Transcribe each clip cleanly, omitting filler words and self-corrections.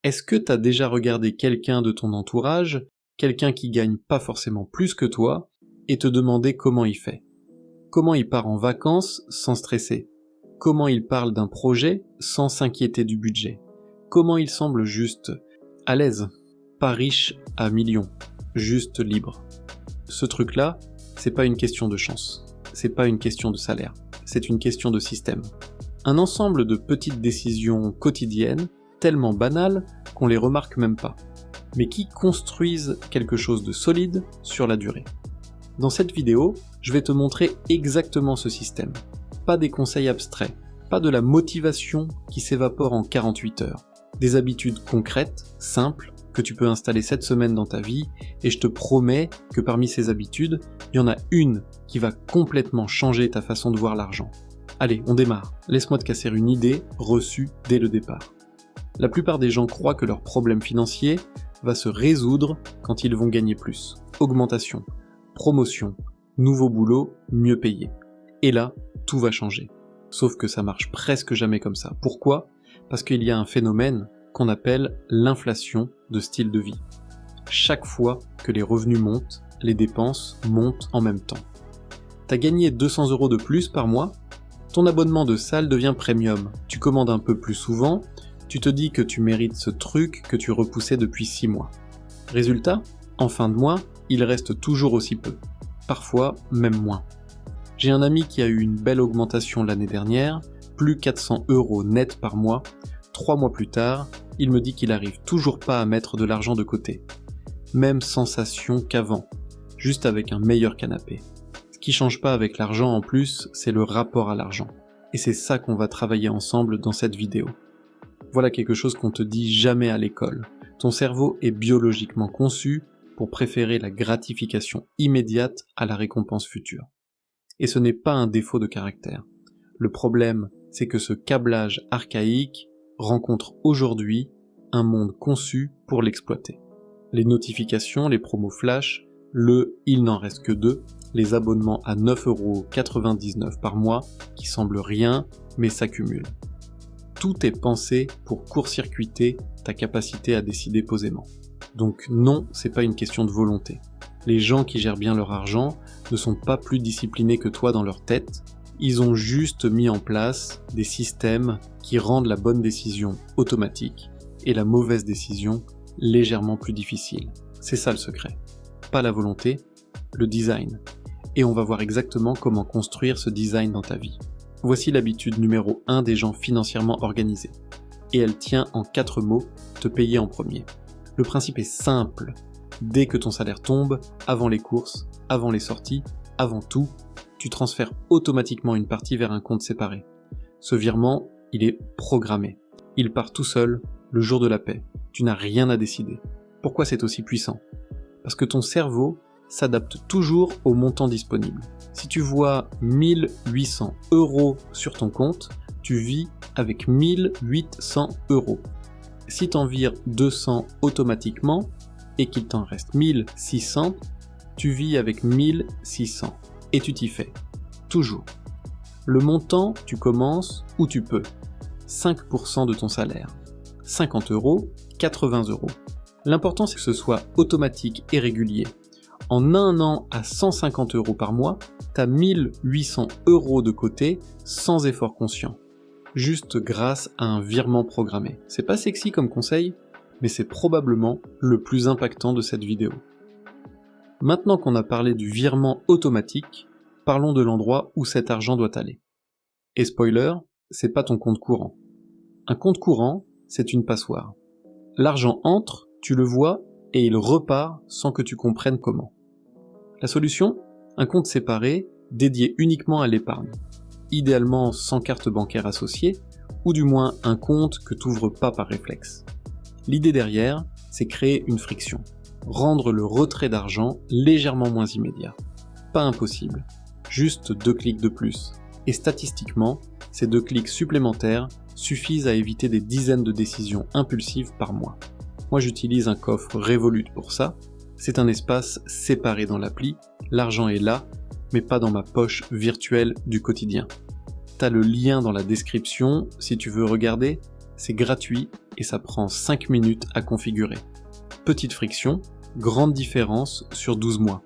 Est-ce que t'as déjà regardé quelqu'un de ton entourage, quelqu'un qui gagne pas forcément plus que toi, et te demander comment il fait? Comment il part en vacances sans stresser? Comment il parle d'un projet sans s'inquiéter du budget? Comment il semble juste à l'aise? Pas riche à millions, juste libre. Ce truc-là, c'est pas une question de chance, c'est pas une question de salaire, c'est une question de système. Un ensemble de petites décisions quotidiennes, tellement banales qu'on les remarque même pas, mais qui construisent quelque chose de solide sur la durée. Dans cette vidéo, je vais te montrer exactement ce système. Pas des conseils abstraits, pas de la motivation qui s'évapore en 48 heures. Des habitudes concrètes, simples, que tu peux installer cette semaine dans ta vie, et je te promets que parmi ces habitudes, il y en a une qui va complètement changer ta façon de voir l'argent. Allez, on démarre. Laisse-moi te casser une idée reçue dès le départ. La plupart des gens croient que leur problème financier va se résoudre quand ils vont gagner plus. Augmentation, promotion, nouveau boulot, mieux payé. Et là, tout va changer. Sauf que ça marche presque jamais comme ça. Pourquoi ? Parce qu'il y a un phénomène qu'on appelle l'inflation de style de vie. Chaque fois que les revenus montent, les dépenses montent en même temps. T'as gagné 200 € de plus par mois ? Ton abonnement de salle devient premium. Tu commandes un peu plus souvent, tu te dis que tu mérites ce truc que tu repoussais depuis 6 mois. Résultat, en fin de mois, il reste toujours aussi peu. Parfois, même moins. J'ai un ami qui a eu une belle augmentation l'année dernière, plus 400 € net par mois. 3 mois plus tard, il me dit qu'il arrive toujours pas à mettre de l'argent de côté. Même sensation qu'avant, juste avec un meilleur canapé. Ce qui change pas avec l'argent en plus, c'est le rapport à l'argent. Et c'est ça qu'on va travailler ensemble dans cette vidéo. Voilà quelque chose qu'on te dit jamais à l'école. Ton cerveau est biologiquement conçu pour préférer la gratification immédiate à la récompense future. Et ce n'est pas un défaut de caractère. Le problème, c'est que ce câblage archaïque rencontre aujourd'hui un monde conçu pour l'exploiter. Les notifications, les promos flash, il n'en reste que 2, les abonnements à 9,99 € par mois, qui semblent rien, mais s'accumulent. Tout est pensé pour court-circuiter ta capacité à décider posément. Donc non, c'est pas une question de volonté. Les gens qui gèrent bien leur argent ne sont pas plus disciplinés que toi dans leur tête, ils ont juste mis en place des systèmes qui rendent la bonne décision automatique et la mauvaise décision légèrement plus difficile. C'est ça le secret. Pas la volonté, le design. Et on va voir exactement comment construire ce design dans ta vie. Voici l'habitude numéro 1 des gens financièrement organisés. Et elle tient en 4 mots, te payer en premier. Le principe est simple. Dès que ton salaire tombe, avant les courses, avant les sorties, avant tout, tu transfères automatiquement une partie vers un compte séparé. Ce virement, il est programmé. Il part tout seul, le jour de la paie. Tu n'as rien à décider. Pourquoi c'est aussi puissant ? Parce que ton cerveau s'adapte toujours au montant disponible. Si tu vois 1800 € sur ton compte, tu vis avec 1800 €. Si t'en vires 200 automatiquement, et qu'il t'en reste 1600, tu vis avec 1600. Et tu t'y fais. Toujours. Le montant, tu commences où tu peux. 5% de ton salaire. 50 €, 80 €. L'important c'est que ce soit automatique et régulier. En un an à 150 € par mois, t'as 1800 € de côté sans effort conscient. Juste grâce à un virement programmé. C'est pas sexy comme conseil, mais c'est probablement le plus impactant de cette vidéo. Maintenant qu'on a parlé du virement automatique, parlons de l'endroit où cet argent doit aller. Et spoiler, c'est pas ton compte courant. Un compte courant, c'est une passoire. L'argent entre, tu le vois, et il repart sans que tu comprennes comment. La solution ? Un compte séparé, dédié uniquement à l'épargne. Idéalement sans carte bancaire associée, ou du moins un compte que t'ouvres pas par réflexe. L'idée derrière, c'est créer une friction. Rendre le retrait d'argent légèrement moins immédiat. Pas impossible, juste 2 clics de plus. Et statistiquement, ces 2 clics supplémentaires suffisent à éviter des dizaines de décisions impulsives par mois. Moi j'utilise un coffre Revolut pour ça, c'est un espace séparé dans l'appli, l'argent est là, mais pas dans ma poche virtuelle du quotidien. T'as le lien dans la description si tu veux regarder, c'est gratuit et ça prend 5 minutes à configurer. Petite friction, grande différence sur 12 mois.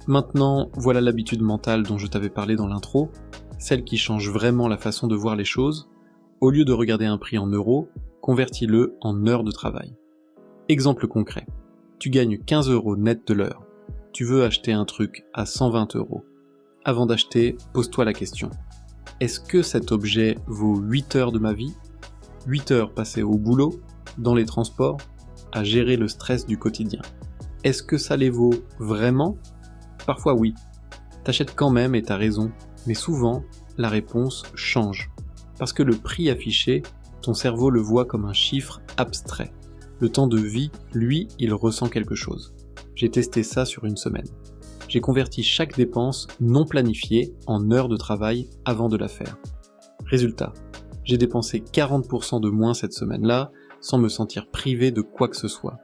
Maintenant, voilà l'habitude mentale dont je t'avais parlé dans l'intro, celle qui change vraiment la façon de voir les choses. Au lieu de regarder un prix en euros, convertis-le en heures de travail. Exemple concret. Tu gagnes 15 € net de l'heure. Tu veux acheter un truc à 120 €. Avant d'acheter, pose-toi la question. Est-ce que cet objet vaut 8 heures de ma vie ? 8 heures passées au boulot, dans les transports, à gérer le stress du quotidien. Est-ce que ça les vaut vraiment ? Parfois oui. T'achètes quand même et t'as raison, mais souvent, la réponse change. Parce que le prix affiché, ton cerveau le voit comme un chiffre abstrait. Le temps de vie, lui, il ressent quelque chose. J'ai testé ça sur une semaine. J'ai converti chaque dépense non planifiée en heures de travail avant de la faire. Résultat, j'ai dépensé 40% de moins cette semaine-là, sans me sentir privé de quoi que ce soit.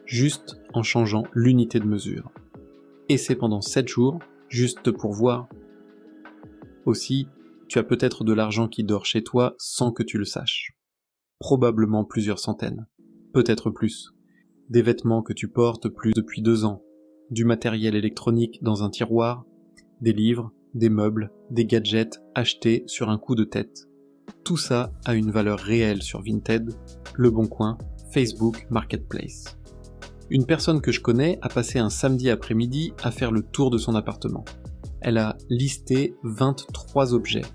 Juste en changeant l'unité de mesure. Et c'est pendant 7 jours, juste pour voir. Aussi, tu as peut-être de l'argent qui dort chez toi sans que tu le saches. Probablement plusieurs centaines. Peut-être plus. Des vêtements que tu portes plus depuis 2 ans. Du matériel électronique dans un tiroir. Des livres, des meubles, des gadgets achetés sur un coup de tête. Tout ça a une valeur réelle sur Vinted, Le Bon Coin, Facebook Marketplace. Une personne que je connais a passé un samedi après-midi à faire le tour de son appartement. Elle a listé 23 objets.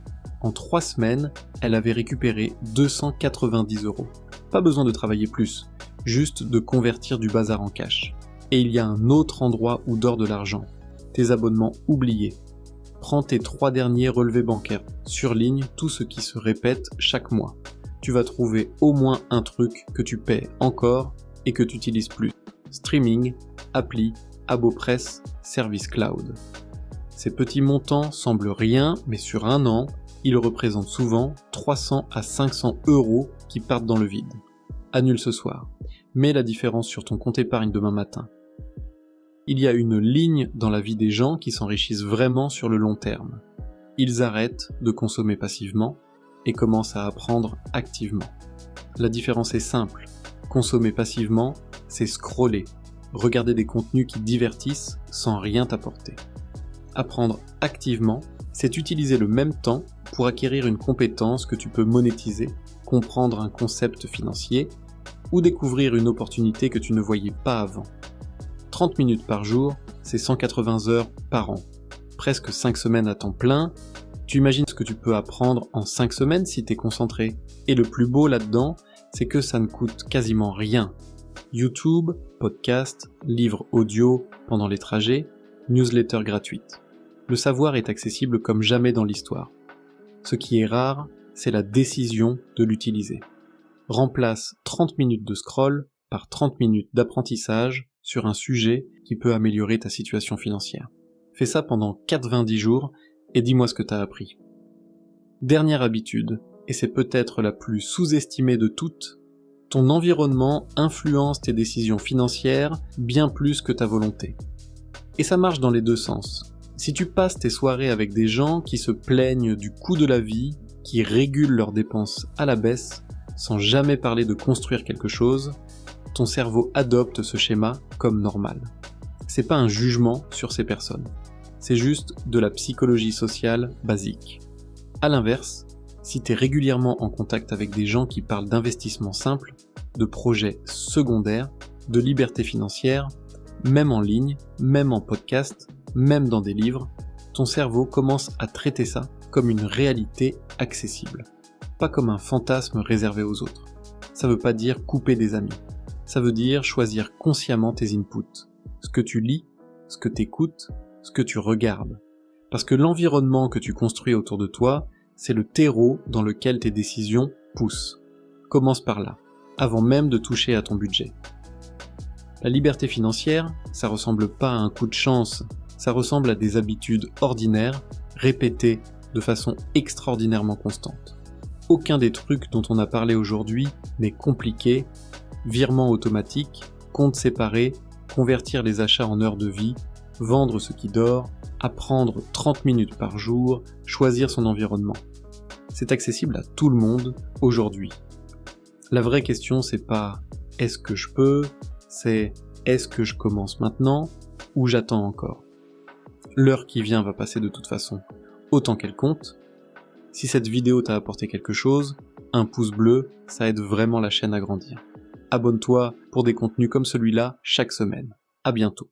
En 3 semaines, elle avait récupéré 290 €. Pas besoin de travailler plus, juste de convertir du bazar en cash. Et il y a un autre endroit où dort de l'argent. Tes abonnements oubliés. Prends tes 3 derniers relevés bancaires, surligne tout ce qui se répète chaque mois. Tu vas trouver au moins un truc que tu paies encore et que tu n'utilises plus. Streaming, appli, abo presse, service cloud. Ces petits montants semblent rien, mais sur un an, ils représentent souvent 300 à 500 € qui partent dans le vide. Annule ce soir. Mets la différence sur ton compte épargne demain matin. Il y a une ligne dans la vie des gens qui s'enrichissent vraiment sur le long terme. Ils arrêtent de consommer passivement et commencent à apprendre activement. La différence est simple. Consommer passivement, c'est scroller, regarder des contenus qui divertissent sans rien t'apporter. Apprendre activement, c'est utiliser le même temps pour acquérir une compétence que tu peux monétiser, comprendre un concept financier ou découvrir une opportunité que tu ne voyais pas avant. 30 minutes par jour, c'est 180 heures par an. Presque 5 semaines à temps plein. Tu imagines ce que tu peux apprendre en 5 semaines si t'es concentré. Et le plus beau là-dedans, c'est que ça ne coûte quasiment rien. YouTube, podcast, livres audio pendant les trajets, newsletter gratuite. Le savoir est accessible comme jamais dans l'histoire. Ce qui est rare, c'est la décision de l'utiliser. Remplace 30 minutes de scroll par 30 minutes d'apprentissage sur un sujet qui peut améliorer ta situation financière. Fais ça pendant 90 jours et dis-moi ce que t'as appris. Dernière habitude, et c'est peut-être la plus sous-estimée de toutes, ton environnement influence tes décisions financières bien plus que ta volonté. Et ça marche dans les deux sens. Si tu passes tes soirées avec des gens qui se plaignent du coût de la vie, qui régulent leurs dépenses à la baisse, sans jamais parler de construire quelque chose, ton cerveau adopte ce schéma comme normal. C'est pas un jugement sur ces personnes. C'est juste de la psychologie sociale basique. À l'inverse, si t'es régulièrement en contact avec des gens qui parlent d'investissement simple, de projets secondaires, de liberté financière, même en ligne, même en podcast, même dans des livres, ton cerveau commence à traiter ça comme une réalité accessible, pas comme un fantasme réservé aux autres. Ça veut pas dire couper des amis. Ça veut dire choisir consciemment tes inputs, ce que tu lis, ce que t'écoutes, ce que tu regardes. Parce que l'environnement que tu construis autour de toi, c'est le terreau dans lequel tes décisions poussent. Commence par là, avant même de toucher à ton budget. La liberté financière, ça ressemble pas à un coup de chance, ça ressemble à des habitudes ordinaires, répétées de façon extraordinairement constante. Aucun des trucs dont on a parlé aujourd'hui n'est compliqué. Virement automatique, compte séparé, convertir les achats en heures de vie, vendre ce qui dort, apprendre 30 minutes par jour, choisir son environnement. C'est accessible à tout le monde aujourd'hui. La vraie question, c'est pas « est-ce que je peux ?», c'est « est-ce que je commence maintenant ou j'attends encore ?» L'heure qui vient va passer de toute façon, autant qu'elle compte. Si cette vidéo t'a apporté quelque chose, un pouce bleu, ça aide vraiment la chaîne à grandir. Abonne-toi pour des contenus comme celui-là chaque semaine. À bientôt.